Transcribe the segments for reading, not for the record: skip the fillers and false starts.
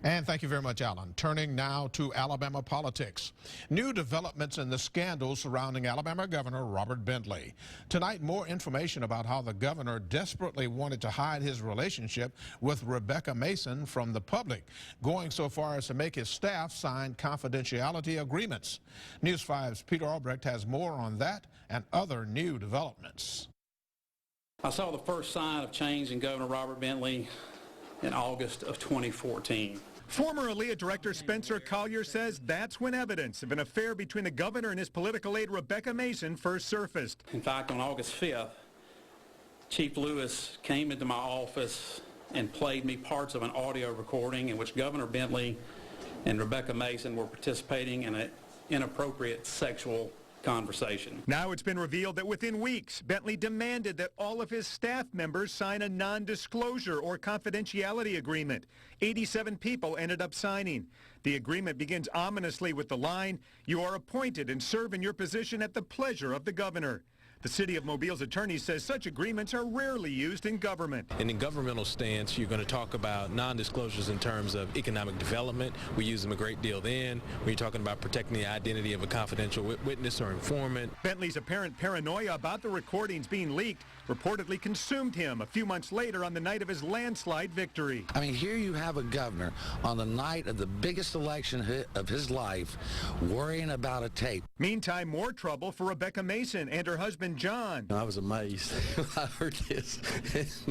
And thank you very much, Alan. Turning now to Alabama politics. New developments in the scandal surrounding Alabama Governor Robert Bentley. Tonight, more information about how the governor desperately wanted to hide his relationship with Rebekah Mason from the public, going so far as to make his staff sign confidentiality agreements. News 5's Peter Albrecht has more on that and other new developments. I saw the first sign of change in Governor Robert Bentley in August of 2014. Former ALEA Director Spencer Collier says that's when evidence of an affair between the governor and his political aide Rebekah Mason first surfaced. In fact, on August 5th, Chief Lewis came into my office and played me parts of an audio recording in which Governor Bentley and Rebekah Mason were participating in an inappropriate sexual conversation. Now it's been revealed that within weeks, Bentley demanded that all of his staff members sign a non-disclosure or confidentiality agreement. 87 people ended up signing. The agreement begins ominously with the line, "You are appointed and serve in your position at the pleasure of the governor." The city of Mobile's attorney says such agreements are rarely used in government. And in governmental stance, you're going to talk about non-disclosures in terms of economic development. We use them a great deal then. When you're talking about protecting the identity of a confidential witness or informant. Bentley's apparent paranoia about the recordings being leaked reportedly consumed him a few months later on the night of his landslide victory. I mean, here you have a governor on the night of the biggest election of his life worrying about a tape. Meantime, more trouble for Rebekah Mason and her husband John. I was amazed when I heard this.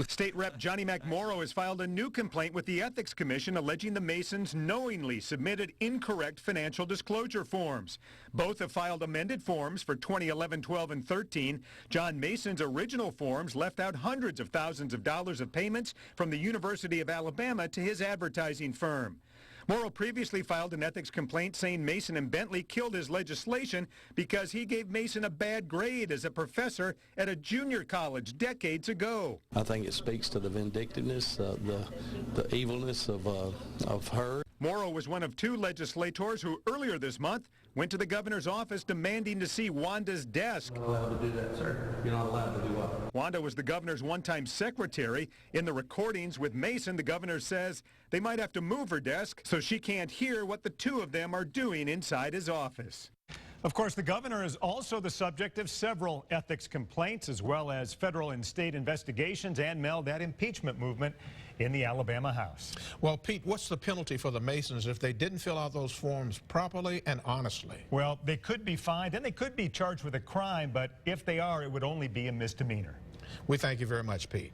State Rep Johnny McMorrow has filed a new complaint with the Ethics Commission alleging the Masons knowingly submitted incorrect financial disclosure forms. Both have filed amended forms for 2011, 12, and 13. John Mason's original forms left out hundreds of thousands of dollars of payments from the University of Alabama to his advertising firm. Morrow previously filed an ethics complaint saying Mason and Bentley killed his legislation because he gave Mason a bad grade as a professor at a junior college decades ago. I think it speaks to the vindictiveness, the evilness of her. Morrow was one of two legislators who earlier this month went to the governor's office demanding to see Wanda's desk. You're not allowed to do that, sir. You're not allowed to do what? Wanda was the governor's one-time secretary. In the recordings with Mason, the governor says they might have to move her desk so she can't hear what the two of them are doing inside his office. Of course, the governor is also the subject of several ethics complaints, as well as federal and state investigations, and Mel, that impeachment movement in the Alabama House. Well, Pete, what's the penalty for the Masons if they didn't fill out those forms properly and honestly? Well, they could be fined and they could be charged with a crime, but if they are, it would only be a misdemeanor. We thank you very much, Pete.